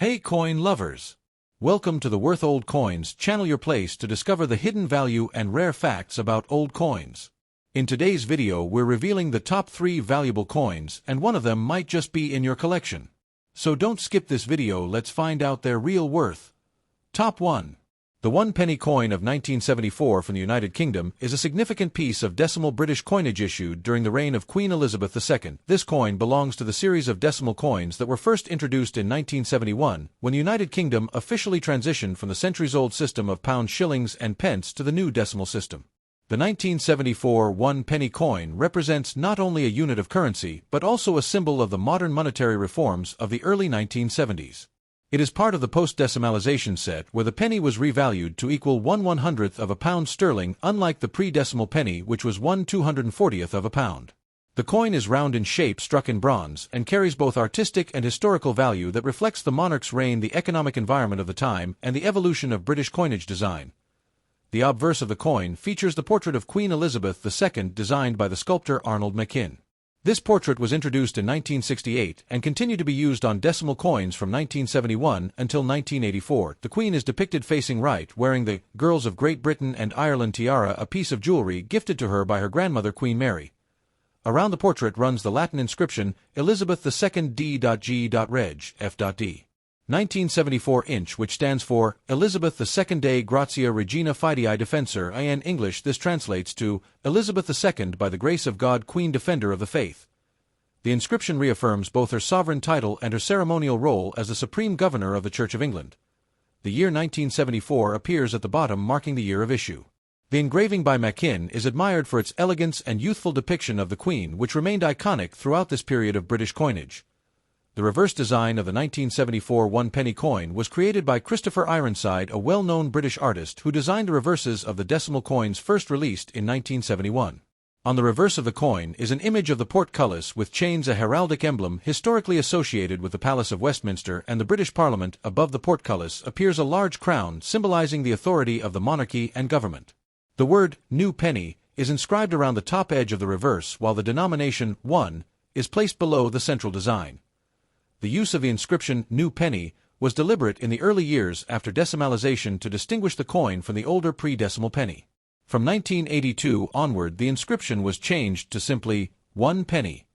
Hey coin lovers! Welcome to the Worth Old Coins channel, your place to discover the hidden value and rare facts about old coins. In today's video we're revealing the top 3 valuable coins, and one of them might just be in your collection. So don't skip this video, let's find out their real worth. Top 1. The 1 penny coin of 1974 from the United Kingdom is a significant piece of decimal British coinage issued during the reign of Queen Elizabeth II. This coin belongs to the series of decimal coins that were first introduced in 1971, when the United Kingdom officially transitioned from the centuries-old system of pounds, shillings, and pence to the new decimal system. The 1974 1 penny coin represents not only a unit of currency, but also a symbol of the modern monetary reforms of the early 1970s. It is part of the post-decimalization set where the penny was revalued to equal 1/100th of a pound sterling, unlike the pre-decimal penny which was 1/240th of a pound. The coin is round in shape, struck in bronze, and carries both artistic and historical value that reflects the monarch's reign, the economic environment of the time, and the evolution of British coinage design. The obverse of the coin features the portrait of Queen Elizabeth II designed by the sculptor Arnold Machin. This portrait was introduced in 1968 and continued to be used on decimal coins from 1971 until 1984. The Queen is depicted facing right, wearing the Girls of Great Britain and Ireland tiara, a piece of jewelry gifted to her by her grandmother Queen Mary. Around the portrait runs the Latin inscription Elizabeth II D.G.Reg. F.D. 1974 inch, which stands for Elizabeth II Dei Gratia Regina Fidei Defensor. In English this translates to Elizabeth II by the grace of God, Queen Defender of the Faith. The inscription reaffirms both her sovereign title and her ceremonial role as the Supreme Governor of the Church of England. The year 1974 appears at the bottom, marking the year of issue. The engraving by Machin is admired for its elegance and youthful depiction of the Queen, which remained iconic throughout this period of British coinage. The reverse design of the 1974 1 penny coin was created by Christopher Ironside, a well-known British artist who designed the reverses of the decimal coins first released in 1971. On the reverse of the coin is an image of the portcullis with chains, a heraldic emblem historically associated with the Palace of Westminster and the British Parliament. Above the portcullis appears a large crown symbolizing the authority of the monarchy and government. The word "new penny" is inscribed around the top edge of the reverse, while the denomination 1 is placed below the central design. The use of the inscription "new penny" was deliberate in the early years after decimalization to distinguish the coin from the older pre-decimal penny. From 1982 onward, the inscription was changed to simply 1 penny.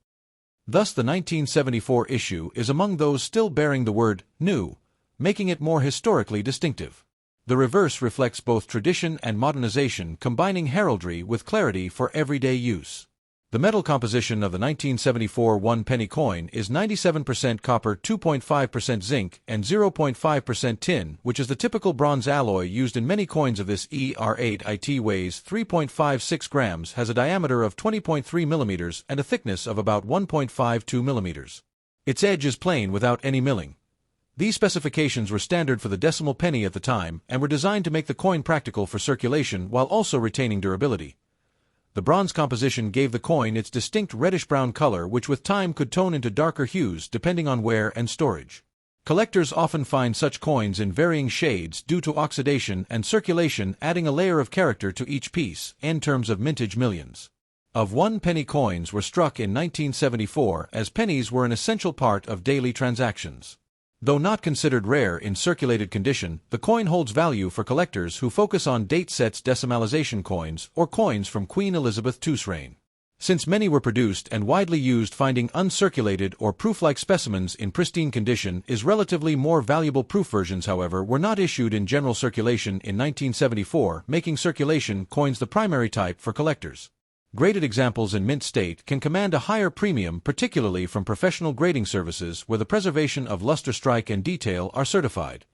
Thus the 1974 issue is among those still bearing the word "new", making it more historically distinctive. The reverse reflects both tradition and modernization, combining heraldry with clarity for everyday use. The metal composition of the 1974 1 penny coin is 97% copper, 2.5% zinc, and 0.5% tin, which is the typical bronze alloy used in many coins of this ER8. It weighs 3.56 grams, has a diameter of 20.3 millimeters, and a thickness of about 1.52 millimeters. Its edge is plain without any milling. These specifications were standard for the decimal penny at the time and were designed to make the coin practical for circulation while also retaining durability. The bronze composition gave the coin its distinct reddish-brown color, which with time could tone into darker hues depending on wear and storage. Collectors often find such coins in varying shades due to oxidation and circulation, adding a layer of character to each piece. In terms of mintage, millions of 1 penny coins were struck in 1974, as pennies were an essential part of daily transactions. Though not considered rare in circulated condition, the coin holds value for collectors who focus on date sets, decimalization coins, or coins from Queen Elizabeth II's reign. Since many were produced and widely used, finding uncirculated or proof-like specimens in pristine condition is relatively more valuable. Proof versions, however, were not issued in general circulation in 1974, making circulation coins the primary type for collectors. Graded examples in mint state can command a higher premium, particularly from professional grading services where the preservation of luster, strike, and detail are certified.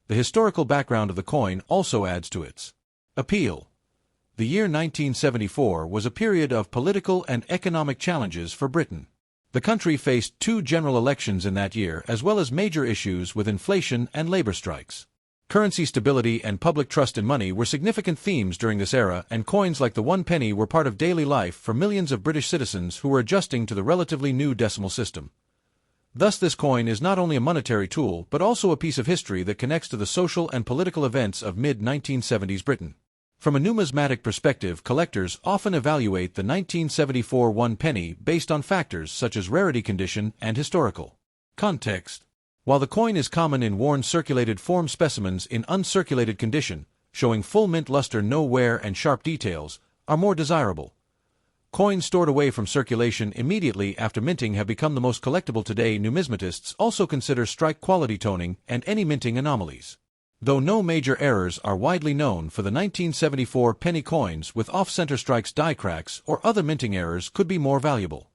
The historical background of the coin also adds to its appeal. The year 1974 was a period of political and economic challenges for Britain. The country faced 2 general elections in that year, as well as major issues with inflation and labor strikes. Currency stability and public trust in money were significant themes during this era, and coins like the 1 penny were part of daily life for millions of British citizens who were adjusting to the relatively new decimal system. Thus this coin is not only a monetary tool, but also a piece of history that connects to the social and political events of mid-1970s Britain. From a numismatic perspective, collectors often evaluate the 1974 1 penny based on factors such as rarity, condition, and historical context. While the coin is common in worn circulated form, specimens in uncirculated condition, showing full mint luster, no wear, and sharp details, are more desirable. Coins stored away from circulation immediately after minting have become the most collectible today. Numismatists also consider strike quality toning and any minting anomalies. Though no major errors are widely known for the 1974 penny coins with off-center strikes, die cracks, or other minting errors could be more valuable.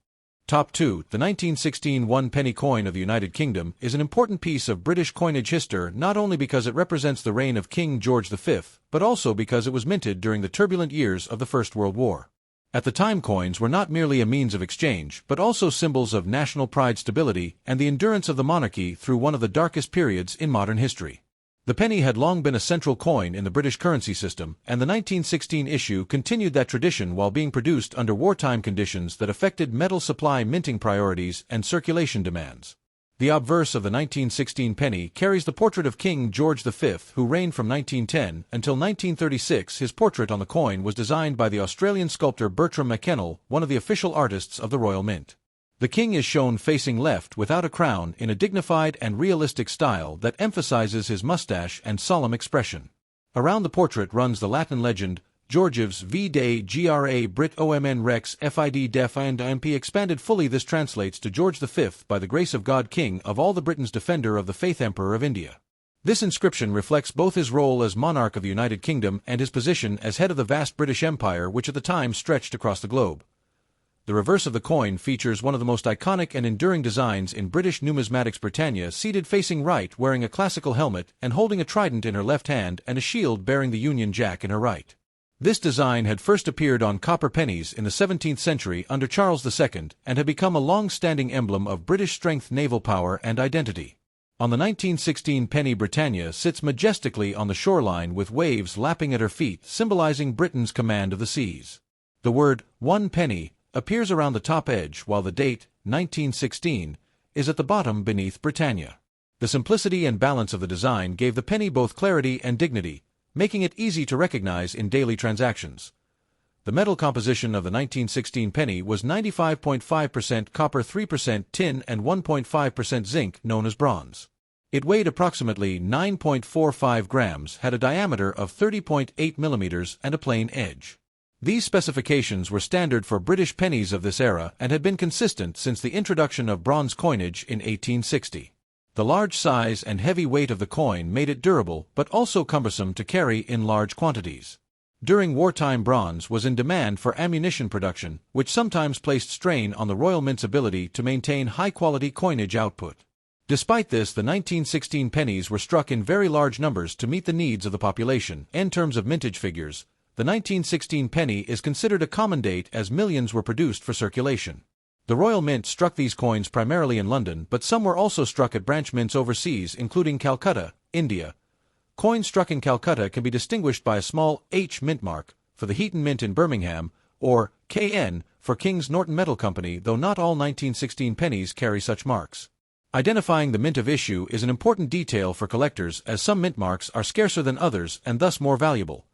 Top 2. The 1916 one-penny coin of the United Kingdom is an important piece of British coinage history, not only because it represents the reign of King George V, but also because it was minted during the turbulent years of the First World War. At the time, coins were not merely a means of exchange, but also symbols of national pride, stability, and the endurance of the monarchy through one of the darkest periods in modern history. The penny had long been a central coin in the British currency system, and the 1916 issue continued that tradition while being produced under wartime conditions that affected metal supply, minting priorities, and circulation demands. The obverse of the 1916 penny carries the portrait of King George V, who reigned from 1910 until 1936. His portrait on the coin was designed by the Australian sculptor Bertram McKennell, one of the official artists of the Royal Mint. The king is shown facing left without a crown in a dignified and realistic style that emphasizes his mustache and solemn expression. Around the portrait runs the Latin legend, Georgievs Vide Gra Brit Omn Rex Fid Def and Imp. Expanded fully, this translates to George V, by the grace of God, King of all the Britons, defender of the faith, Emperor of India. This inscription reflects both his role as monarch of the United Kingdom and his position as head of the vast British Empire, which at the time stretched across the globe. The reverse of the coin features one of the most iconic and enduring designs in British numismatics, Britannia, seated facing right, wearing a classical helmet and holding a trident in her left hand and a shield bearing the Union Jack in her right. This design had first appeared on copper pennies in the 17th century under Charles II and had become a long-standing emblem of British strength, naval power, and identity. On the 1916 penny, Britannia sits majestically on the shoreline with waves lapping at her feet, symbolizing Britain's command of the seas. The word, one penny, appears around the top edge, while the date, 1916, is at the bottom beneath Britannia. The simplicity and balance of the design gave the penny both clarity and dignity, making it easy to recognize in daily transactions. The metal composition of the 1916 penny was 95.5% copper, 3% tin, and 1.5% zinc, known as bronze. It weighed approximately 9.45 grams, had a diameter of 30.8 millimeters, and a plain edge. These specifications were standard for British pennies of this era and had been consistent since the introduction of bronze coinage in 1860. The large size and heavy weight of the coin made it durable but also cumbersome to carry in large quantities. During wartime, bronze was in demand for ammunition production, which sometimes placed strain on the Royal Mint's ability to maintain high-quality coinage output. Despite this, the 1916 pennies were struck in very large numbers to meet the needs of the population. In terms of mintage figures, the 1916 penny is considered a common date as millions were produced for circulation. The Royal Mint struck these coins primarily in London, but some were also struck at branch mints overseas, including Calcutta, India. Coins struck in Calcutta can be distinguished by a small H mint mark for the Heaton Mint in Birmingham, or KN for King's Norton Metal Company, though not all 1916 pennies carry such marks. Identifying the mint of issue is an important detail for collectors, as some mint marks are scarcer than others and thus more valuable.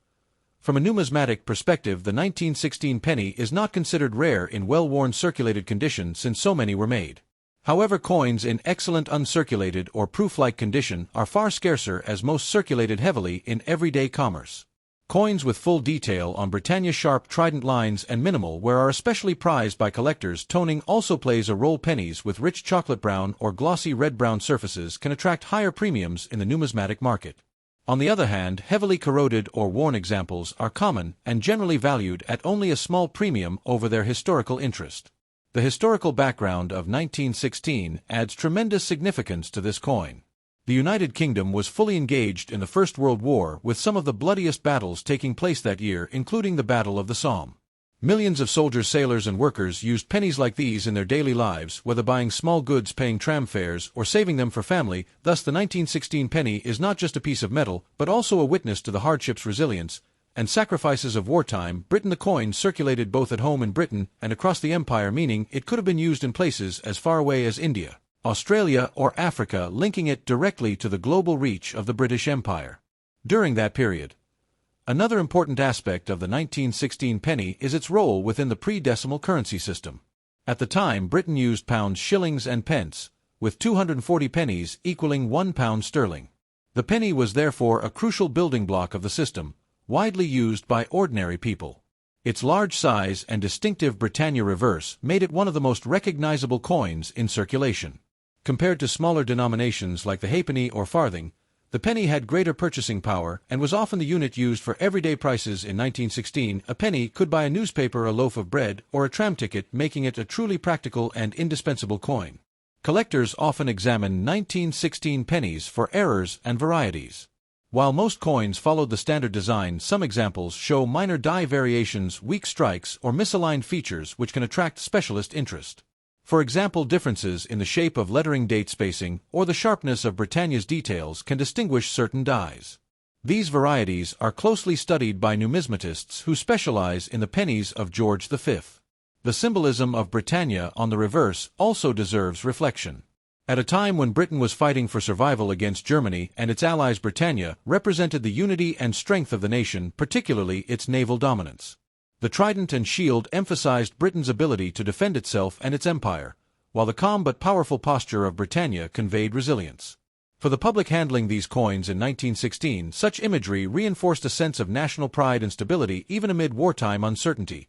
From a numismatic perspective, the 1916 penny is not considered rare in well-worn circulated condition since so many were made. However, coins in excellent uncirculated or proof-like condition are far scarcer, as most circulated heavily in everyday commerce. Coins with full detail on Britannia, sharp trident lines, and minimal wear are especially prized by collectors. Toning also plays a role. Pennies with rich chocolate brown or glossy red-brown surfaces can attract higher premiums in the numismatic market. On the other hand, heavily corroded or worn examples are common and generally valued at only a small premium over their historical interest. The historical background of 1916 adds tremendous significance to this coin. The United Kingdom was fully engaged in the First World War, with some of the bloodiest battles taking place that year, including the Battle of the Somme. Millions of soldiers, sailors, and workers used pennies like these in their daily lives, whether buying small goods, paying tram fares, or saving them for family. Thus, the 1916 penny is not just a piece of metal, but also a witness to the hardships, resilience, and sacrifices of wartime. The coin circulated both at home in Britain and across the empire, meaning it could have been used in places as far away as India, Australia, or Africa, linking it directly to the global reach of the British Empire. During that period, another important aspect of the 1916 penny is its role within the pre-decimal currency system. At the time, Britain used pounds, shillings, and pence, with 240 pennies equaling £1 sterling. The penny was therefore a crucial building block of the system, widely used by ordinary people. Its large size and distinctive Britannia reverse made it one of the most recognizable coins in circulation. Compared to smaller denominations like the halfpenny or farthing, the penny had greater purchasing power and was often the unit used for everyday prices. In 1916, a penny could buy a newspaper, a loaf of bread, or a tram ticket, making it a truly practical and indispensable coin. Collectors often examine 1916 pennies for errors and varieties. While most coins followed the standard design, some examples show minor die variations, weak strikes, or misaligned features which can attract specialist interest. For example, differences in the shape of lettering, date spacing, or the sharpness of Britannia's details can distinguish certain dies. These varieties are closely studied by numismatists who specialize in the pennies of George V. The symbolism of Britannia on the reverse also deserves reflection. At a time when Britain was fighting for survival against Germany and its allies, Britannia represented the unity and strength of the nation, particularly its naval dominance. The trident and shield emphasized Britain's ability to defend itself and its empire, while the calm but powerful posture of Britannia conveyed resilience. For the public handling these coins in 1916, such imagery reinforced a sense of national pride and stability even amid wartime uncertainty.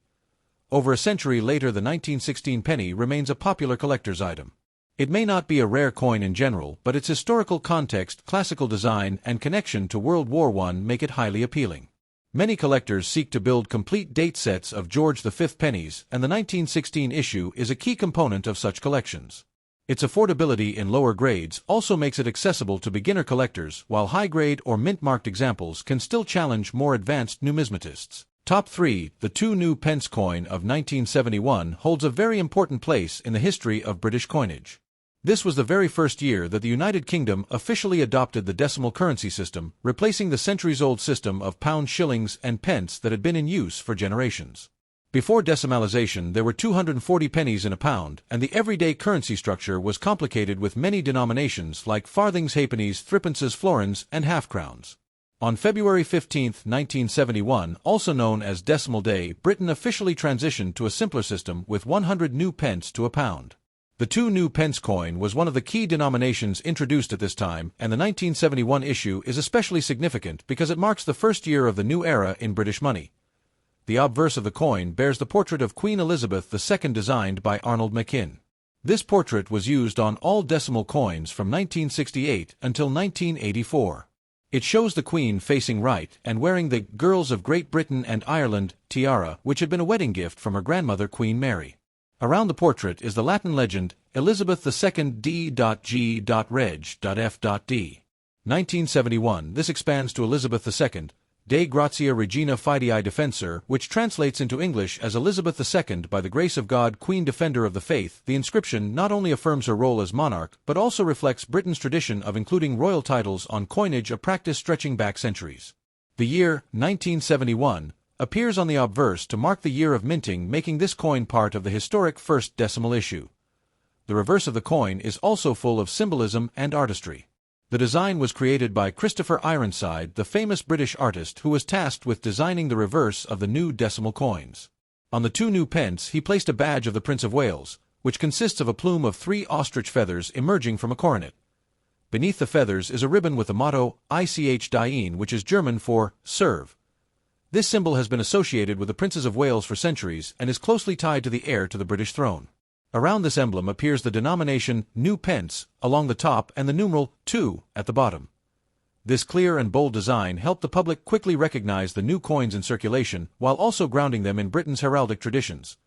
Over a century later, the 1916 penny remains a popular collector's item. It may not be a rare coin in general, but its historical context, classical design, and connection to World War I make it highly appealing. Many collectors seek to build complete date sets of George V pennies, and the 1916 issue is a key component of such collections. Its affordability in lower grades also makes it accessible to beginner collectors, while high-grade or mint-marked examples can still challenge more advanced numismatists. Top 3. The 2 new pence coin of 1971 holds a very important place in the history of British coinage. This was the very first year that the United Kingdom officially adopted the decimal currency system, replacing the centuries-old system of pounds, shillings, and pence that had been in use for generations. Before decimalization, there were 240 pennies in a pound, and the everyday currency structure was complicated with many denominations like farthings, halfpennies, threepences, florins, and half-crowns. On February 15, 1971, also known as Decimal Day, Britain officially transitioned to a simpler system with 100 new pence to a pound. The 2 new pence coin was one of the key denominations introduced at this time, and the 1971 issue is especially significant because it marks the first year of the new era in British money. The obverse of the coin bears the portrait of Queen Elizabeth II designed by Arnold Machin. This portrait was used on all decimal coins from 1968 until 1984. It shows the Queen facing right and wearing the Girls of Great Britain and Ireland tiara, which had been a wedding gift from her grandmother, Queen Mary. Around the portrait is the Latin legend, Elizabeth II D.G.Reg.F.D. 1971. This expands to Elizabeth II, De Gratia Regina Fidei Defensor, which translates into English as Elizabeth II by the grace of God, Queen Defender of the Faith. The inscription not only affirms her role as monarch, but also reflects Britain's tradition of including royal titles on coinage, a practice stretching back centuries. The year, 1971, appears on the obverse to mark the year of minting, making this coin part of the historic first decimal issue. The reverse of the coin is also full of symbolism and artistry. The design was created by Christopher Ironside, the famous British artist who was tasked with designing the reverse of the new decimal coins. On the 2 new pence he placed a badge of the Prince of Wales, which consists of a plume of 3 ostrich feathers emerging from a coronet. Beneath the feathers is a ribbon with the motto, Ich diene, which is German for serve. This symbol has been associated with the Princes of Wales for centuries and is closely tied to the heir to the British throne. Around this emblem appears the denomination new pence along the top and the numeral 2 at the bottom. This clear and bold design helped the public quickly recognize the new coins in circulation while also grounding them in Britain's heraldic traditions.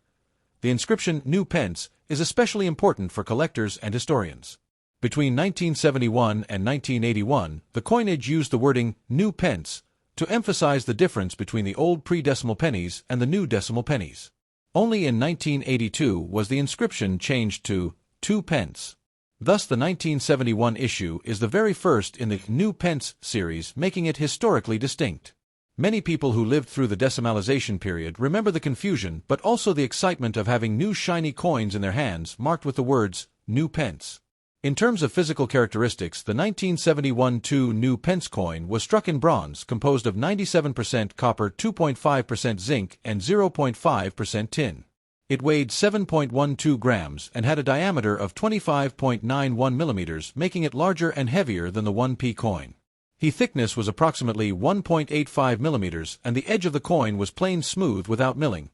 The inscription new pence is especially important for collectors and historians. Between 1971 and 1981, the coinage used the wording new pence to emphasize the difference between the old pre-decimal pennies and the new decimal pennies. Only in 1982 was the inscription changed to 2 pence. Thus the 1971 issue is the very first in the new pence series, making it historically distinct. Many people who lived through the decimalization period remember the confusion but also the excitement of having new shiny coins in their hands marked with the words new pence. In terms of physical characteristics, the 1971 2 new pence coin was struck in bronze, composed of 97% copper, 2.5% zinc, and 0.5% tin. It weighed 7.12 grams and had a diameter of 25.91 millimeters, making it larger and heavier than the 1p coin. The thickness was approximately 1.85 millimeters, and the edge of the coin was plain smooth without milling.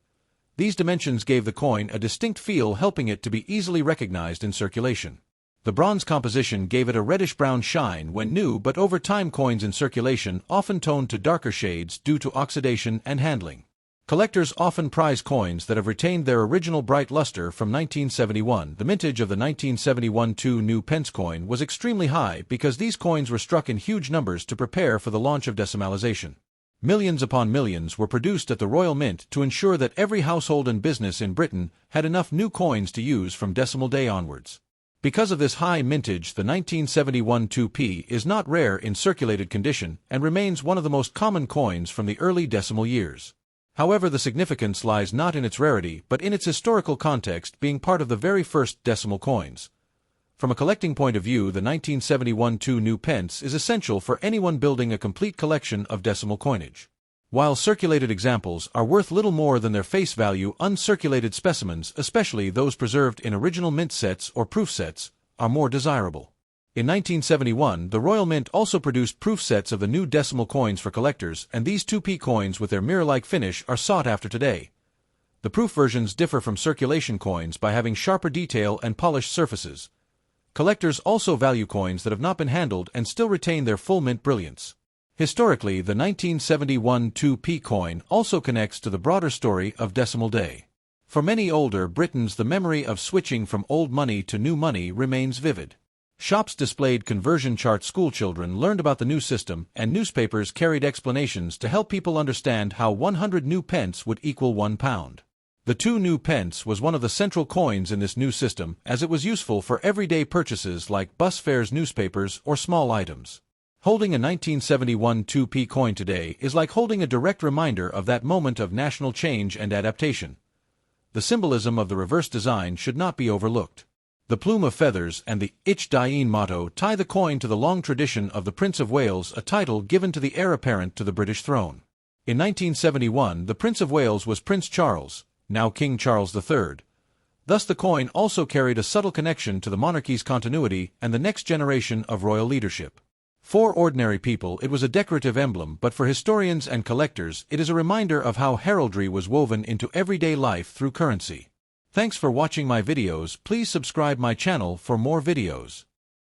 These dimensions gave the coin a distinct feel, helping it to be easily recognized in circulation. The bronze composition gave it a reddish-brown shine when new, but over time coins in circulation often toned to darker shades due to oxidation and handling. Collectors often prize coins that have retained their original bright luster from 1971. The mintage of the 1971 2 pence coin was extremely high because these coins were struck in huge numbers to prepare for the launch of decimalization. Millions upon millions were produced at the Royal Mint to ensure that every household and business in Britain had enough new coins to use from decimal day onwards. Because of this high mintage, the 1971 2p is not rare in circulated condition and remains one of the most common coins from the early decimal years. However, the significance lies not in its rarity but in its historical context, being part of the very first decimal coins. From a collecting point of view, the 1971 2 pence is essential for anyone building a complete collection of decimal coinage. While circulated examples are worth little more than their face value, uncirculated specimens, especially those preserved in original mint sets or proof sets, are more desirable. In 1971, the Royal Mint also produced proof sets of the new decimal coins for collectors, and these 2p coins with their mirror-like finish are sought after today. The proof versions differ from circulation coins by having sharper detail and polished surfaces. Collectors also value coins that have not been handled and still retain their full mint brilliance. Historically, the 1971 2p coin also connects to the broader story of decimal day. For many older Britons, the memory of switching from old money to new money remains vivid. Shops displayed conversion charts, schoolchildren learned about the new system, and newspapers carried explanations to help people understand how 100 new pence would equal £1. The 2 pence was one of the central coins in this new system, as it was useful for everyday purchases like bus fares, newspapers, or small items. Holding a 1971 2p coin today is like holding a direct reminder of that moment of national change and adaptation. The symbolism of the reverse design should not be overlooked. The plume of feathers and the Ich Dien motto tie the coin to the long tradition of the Prince of Wales, a title given to the heir apparent to the British throne. In 1971, the Prince of Wales was Prince Charles, now King Charles III. Thus the coin also carried a subtle connection to the monarchy's continuity and the next generation of royal leadership. For ordinary people, it was a decorative emblem, but for historians and collectors, it is a reminder of how heraldry was woven into everyday life through currency. Thanks for watching my videos. Please subscribe my channel for more videos.